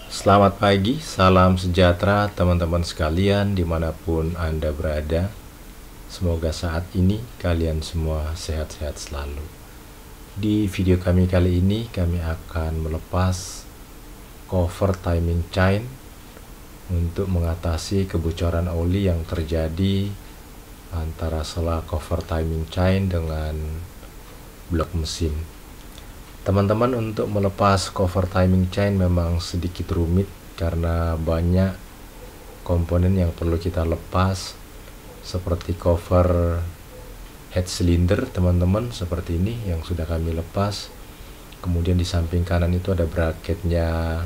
Selamat pagi, salam sejahtera teman-teman sekalian dimanapun Anda berada. Semoga saat ini kalian semua sehat-sehat selalu. Di video kami kali ini kami akan melepas cover timing chain untuk mengatasi kebocoran oli yang terjadi antara sela cover timing chain dengan blok mesin. Teman-teman, untuk melepas cover timing chain memang sedikit rumit karena banyak komponen yang perlu kita lepas, seperti cover head cylinder teman-teman, seperti ini yang sudah kami lepas. Kemudian di samping kanan itu ada bracketnya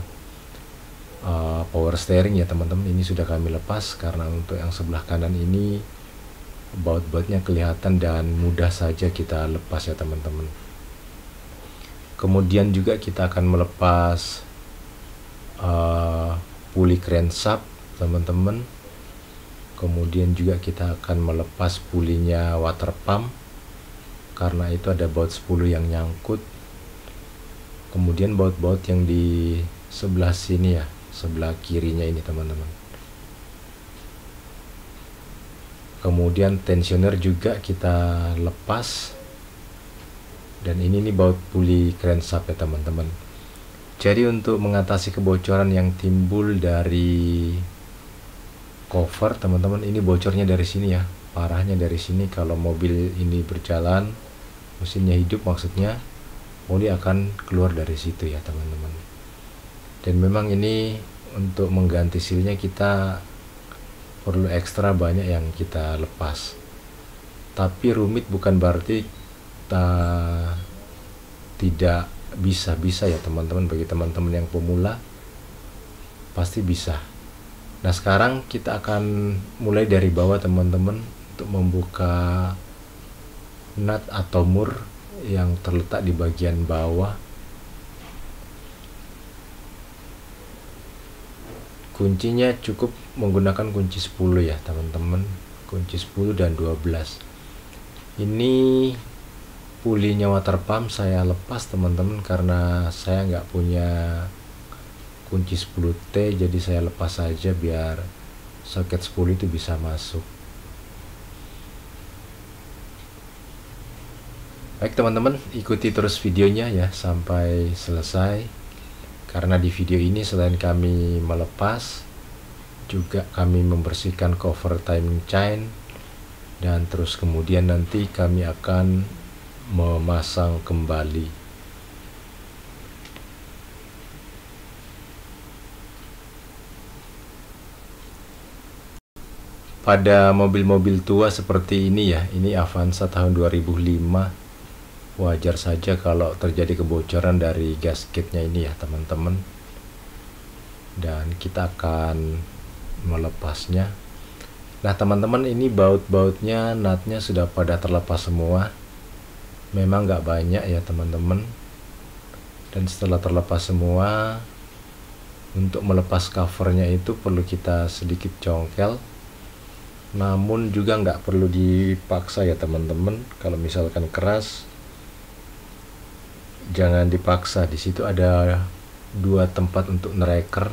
power steering ya teman-teman, ini sudah kami lepas karena untuk yang sebelah kanan ini baut-bautnya kelihatan dan mudah saja kita lepas ya teman-teman. Kemudian juga kita akan melepas puli crankshaft teman-teman. Kemudian juga kita akan melepas pulinya water pump karena itu ada baut 10 yang nyangkut. Kemudian baut-baut yang di sebelah sini ya, sebelah kirinya ini teman-teman. Kemudian tensioner juga kita lepas. Dan ini nih baut puli crankshaft ya teman-teman. Jadi untuk mengatasi kebocoran yang timbul dari cover teman-teman, ini bocornya dari sini ya, parahnya dari sini. Kalau mobil ini berjalan, mesinnya hidup maksudnya, oli akan keluar dari situ ya teman-teman. Dan memang ini untuk mengganti sealnya kita perlu ekstra banyak yang kita lepas. Tapi rumit bukan berarti tidak bisa ya teman-teman. Bagi teman-teman yang pemula pasti bisa. Nah, sekarang kita akan mulai dari bawah teman-teman untuk membuka nut atau mur yang terletak di bagian bawah. Kuncinya cukup menggunakan kunci 10 ya teman-teman, kunci 10 dan 12. Ini pulinya water pump saya lepas teman-teman karena saya nggak punya kunci 10T, jadi saya lepas saja biar soket 10 itu bisa masuk. Baik teman-teman, ikuti terus videonya ya sampai selesai, karena di video ini selain kami melepas, juga kami membersihkan cover timing chain, dan terus kemudian nanti kami akan memasang kembali. Pada mobil-mobil tua seperti ini ya, ini Avanza tahun 2005, wajar saja kalau terjadi kebocoran dari gasketnya ini ya teman-teman. Dan kita akan melepasnya. Nah teman-teman, ini baut-bautnya, nutnya sudah pada terlepas semua. Memang nggak banyak ya teman-teman. Dan setelah terlepas semua, untuk melepas covernya itu perlu kita sedikit congkel. Namun juga nggak perlu dipaksa ya teman-teman. Kalau misalkan keras, jangan dipaksa. Di situ ada 2 tempat untuk ngereker.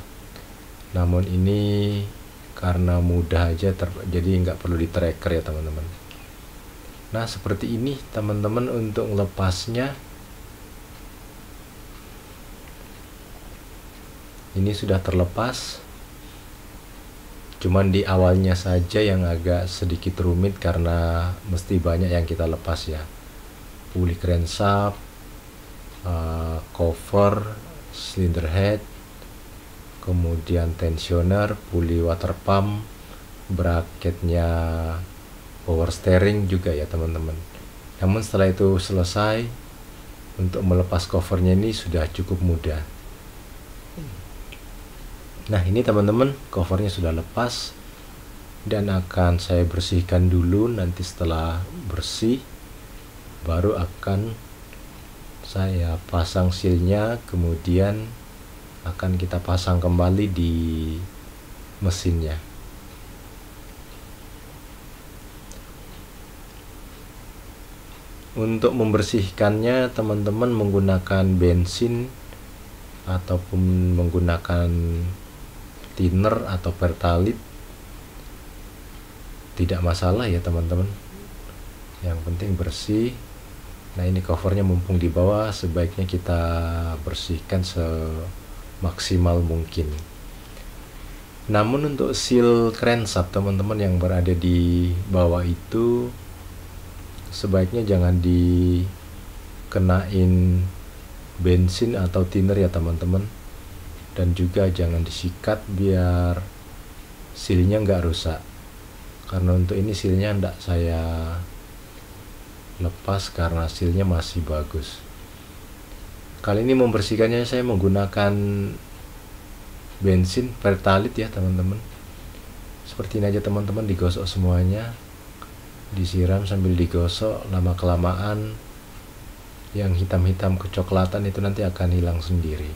Namun ini karena mudah aja, jadi nggak perlu di tracker ya teman-teman. Nah seperti ini teman-teman untuk melepasnya. Ini sudah terlepas, cuman di awalnya saja yang agak sedikit rumit karena mesti banyak yang kita lepas ya. Puli crankshaft, cover, cylinder head, kemudian tensioner, puli water pump, bracketnya power steering juga ya teman-teman. Namun setelah itu selesai, untuk melepas covernya ini sudah cukup mudah. Nah ini teman-teman, covernya sudah lepas dan akan saya bersihkan dulu. Nanti setelah bersih baru akan saya pasang sealnya, kemudian akan kita pasang kembali di mesinnya. Untuk membersihkannya teman-teman menggunakan bensin ataupun menggunakan thinner atau pertalit tidak masalah ya teman-teman, yang penting bersih. Nah ini covernya mumpung di bawah, sebaiknya kita bersihkan semaksimal mungkin. Namun untuk seal crankshaft teman-teman yang berada di bawah itu sebaiknya jangan dikenain bensin atau thinner ya teman-teman, dan juga jangan disikat biar sealnya nggak rusak, karena untuk ini sealnya nggak saya lepas karena sealnya masih bagus. Kali ini membersihkannya saya menggunakan bensin pertalite ya teman-teman. Seperti ini aja teman-teman, digosok semuanya, disiram sambil digosok. Lama kelamaan yang hitam-hitam kecoklatan itu nanti akan hilang sendiri.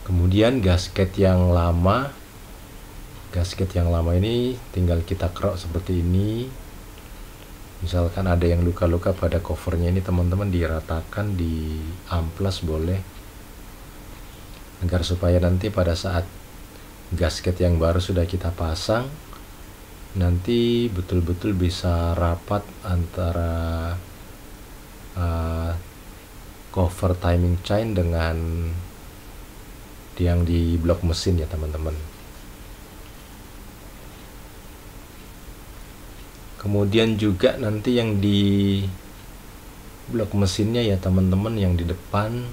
Kemudian gasket yang lama ini tinggal kita kerok seperti ini. Misalkan ada yang luka-luka pada covernya ini teman-teman, diratakan, di amplas boleh, agar supaya nanti pada saat gasket yang baru sudah kita pasang nanti betul-betul bisa rapat antara cover timing chain dengan yang di blok mesin ya teman-teman. Kemudian juga nanti yang di blok mesinnya ya teman-teman, yang di depan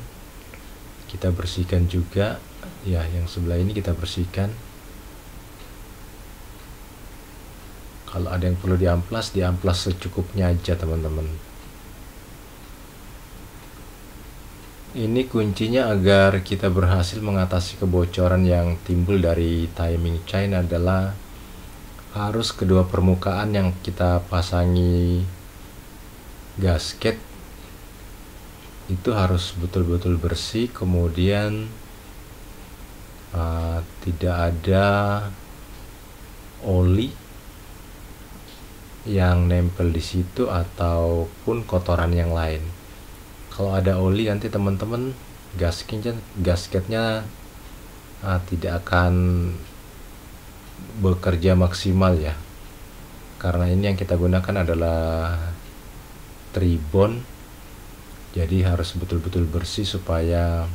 kita bersihkan juga ya, yang sebelah ini kita bersihkan. Kalau ada yang perlu diamplas secukupnya aja teman-teman. Ini kuncinya agar kita berhasil mengatasi kebocoran yang timbul dari timing chain adalah harus kedua permukaan yang kita pasangi gasket itu harus betul-betul bersih, kemudian tidak ada oli yang nempel di situ ataupun kotoran yang lain. Kalau ada oli nanti teman-teman gasketnya tidak akan bekerja maksimal ya, karena ini yang kita gunakan adalah tribon, jadi harus betul-betul bersih supaya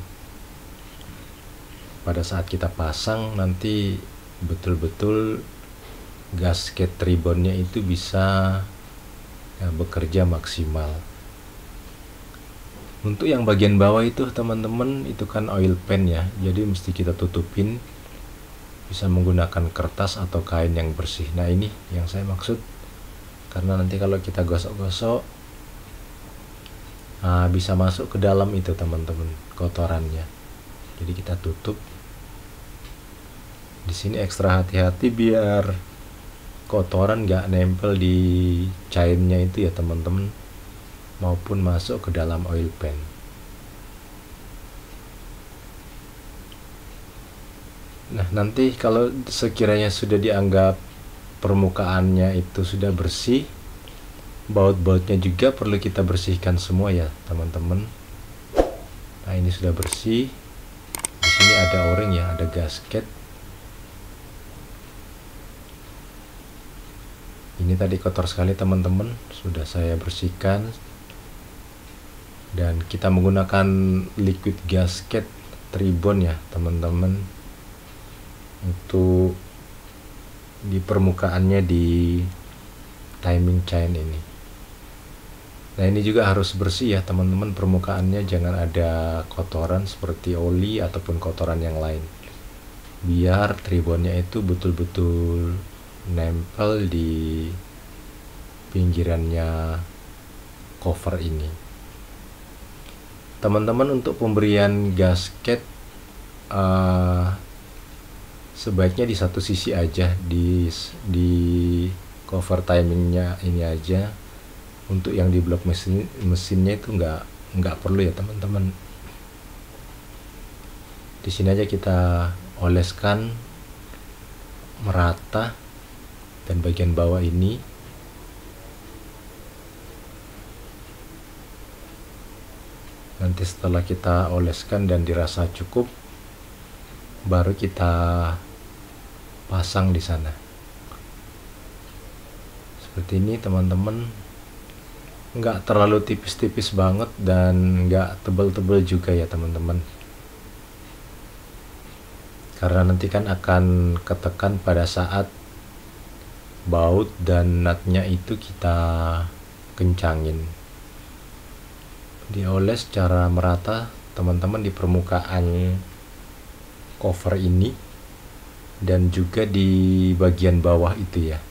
pada saat kita pasang nanti betul-betul gasket tribonnya itu bisa bekerja maksimal. Untuk yang bagian bawah itu teman-teman, itu kan oil pan ya, jadi mesti kita tutupin, bisa menggunakan kertas atau kain yang bersih. Nah ini yang saya maksud, karena nanti kalau kita gosok-gosok bisa masuk ke dalam itu teman-teman kotorannya, jadi kita tutup. Di sini ekstra hati-hati biar kotoran nggak nempel di chainnya itu ya teman-teman, maupun masuk ke dalam oil pan. Nah nanti kalau sekiranya sudah dianggap permukaannya itu sudah bersih, baut-bautnya juga perlu kita bersihkan semua ya teman-teman. Nah ini sudah bersih. Di sini ada o-ring ya, ada gasket. Ini tadi kotor sekali teman-teman, sudah saya bersihkan. Dan kita menggunakan liquid gasket tribon ya teman-teman, untuk di permukaannya di timing chain ini. Nah ini juga harus bersih ya teman-teman, permukaannya jangan ada kotoran seperti oli ataupun kotoran yang lain, biar tribonnya itu betul-betul nempel di pinggirannya cover ini. Teman-teman, untuk pemberian gasket sebaiknya di satu sisi aja, di cover timingnya ini aja. Untuk yang di blok mesinnya itu nggak perlu ya teman-teman. Di sini aja kita oleskan merata, dan bagian bawah ini Nanti setelah kita oleskan dan dirasa cukup, baru kita pasang di sana. Seperti ini teman-teman, nggak terlalu tipis-tipis banget dan nggak tebel-tebel juga ya teman-teman, karena nanti kan akan ketekan pada saat baut dan nutnya itu kita kencangin. Dioles secara merata teman-teman di permukaan cover ini dan juga di bagian bawah itu ya,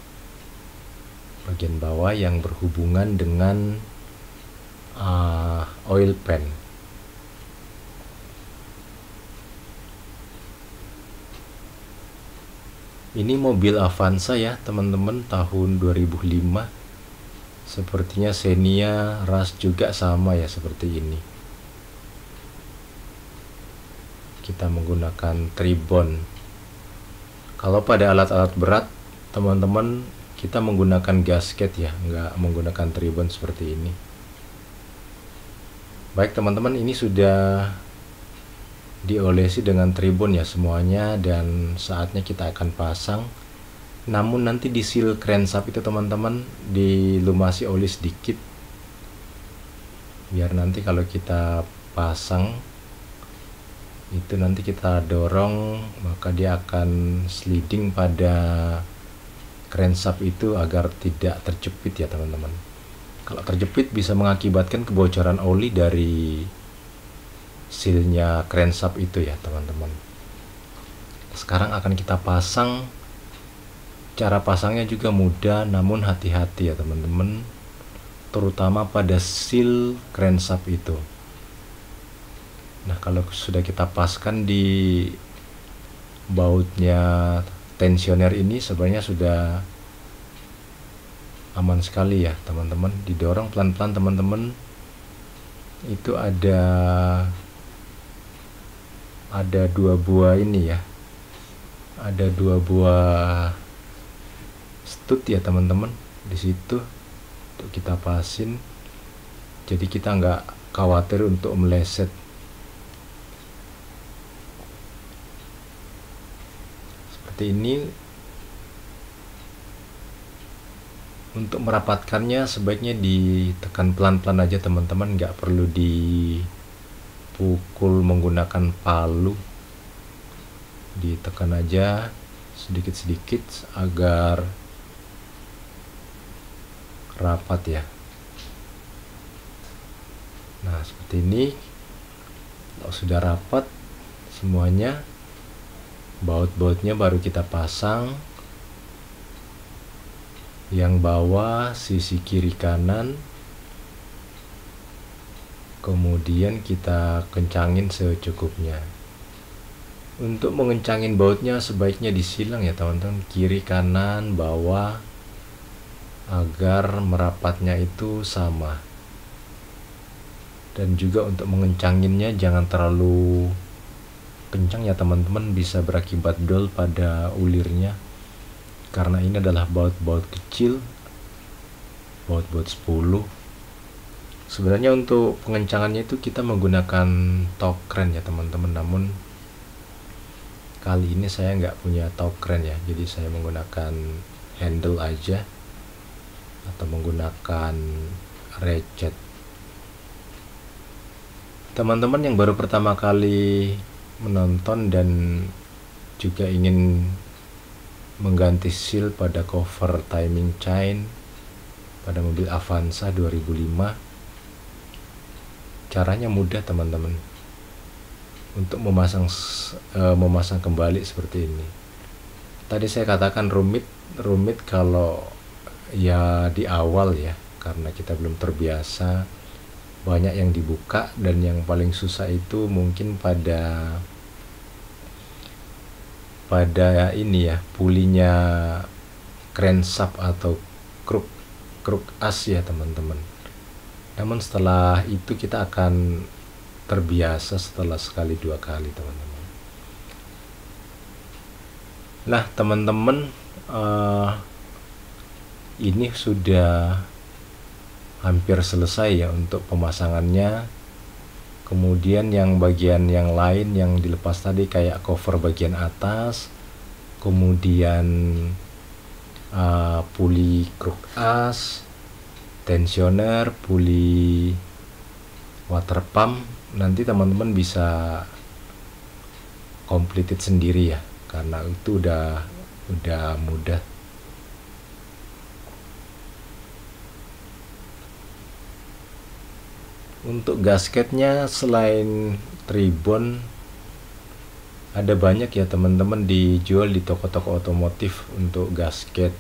bagian bawah yang berhubungan dengan oil pan. Ini mobil Avanza ya teman-teman, tahun 2005. Sepertinya Xenia Rush juga sama ya, seperti ini. Kita menggunakan tribon. Kalau pada alat-alat berat teman-teman, kita menggunakan gasket ya, nggak menggunakan tribon seperti ini. Baik teman-teman, ini sudah diolesi dengan tribon ya semuanya, dan saatnya kita akan pasang. Namun nanti di seal crankshaft itu teman-teman dilumasi oli sedikit, biar nanti kalau kita pasang itu nanti kita dorong, maka dia akan sliding pada crankshaft itu agar tidak terjepit ya teman-teman. Kalau terjepit bisa mengakibatkan kebocoran oli dari sealnya crankshaft itu ya teman-teman. Sekarang akan kita pasang. Cara pasangnya juga mudah, namun hati-hati ya teman-teman, terutama pada seal crankshaft itu. Nah, kalau sudah kita paskan di bautnya tensioner ini, sebenarnya sudah aman sekali ya teman-teman. Didorong pelan-pelan teman-teman. Itu ada 2 buah ini ya, ada 2 buah stud ya teman-teman di situ untuk kita pasin, jadi kita nggak khawatir untuk meleset. Seperti ini. Untuk merapatkannya sebaiknya ditekan pelan-pelan aja teman-teman, nggak perlu dipukul menggunakan palu. Ditekan aja sedikit-sedikit agar rapat ya. Nah, seperti ini. Kalau sudah rapat semuanya, baut-bautnya baru kita pasang. Yang bawah sisi kiri kanan, kemudian kita kencangin secukupnya. Untuk mengencangin bautnya sebaiknya disilang ya teman-teman, kiri kanan bawah, agar merapatnya itu sama. Dan juga untuk mengencanginnya jangan terlalu kencang ya teman-teman, bisa berakibat dol pada ulirnya, karena ini adalah baut-baut kecil, baut-baut 10. Sebenarnya untuk pengencangannya itu kita menggunakan torque crank ya teman-teman, namun kali ini saya nggak punya torque crank ya, jadi saya menggunakan handle aja atau menggunakan ratchet. Teman-teman yang baru pertama kali menonton dan juga ingin mengganti seal pada cover timing chain pada mobil Avanza 2005, caranya mudah teman-teman untuk memasang kembali seperti ini. Tadi saya katakan rumit kalau ya di awal ya, karena kita belum terbiasa, banyak yang dibuka, dan yang paling susah itu mungkin pada ini ya, pulinya crankshaft atau kruk as ya teman-teman. Namun setelah itu kita akan terbiasa setelah sekali 2 kali teman-teman. Nah teman-teman, ini sudah hampir selesai ya untuk pemasangannya. Kemudian yang bagian yang lain yang dilepas tadi kayak cover bagian atas, kemudian puli kruk as, tensioner, puli water pump, nanti teman-teman bisa completed sendiri ya, karena itu udah mudah. Untuk gasketnya selain Tribon ada banyak ya teman-teman, dijual di toko-toko otomotif untuk gasket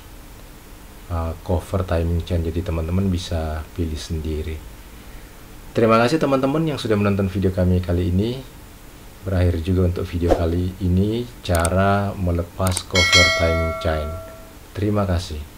cover timing chain, jadi teman-teman bisa pilih sendiri. Terima kasih teman-teman yang sudah menonton video kami kali ini. Berakhir juga untuk video kali ini cara melepas cover timing chain. Terima kasih.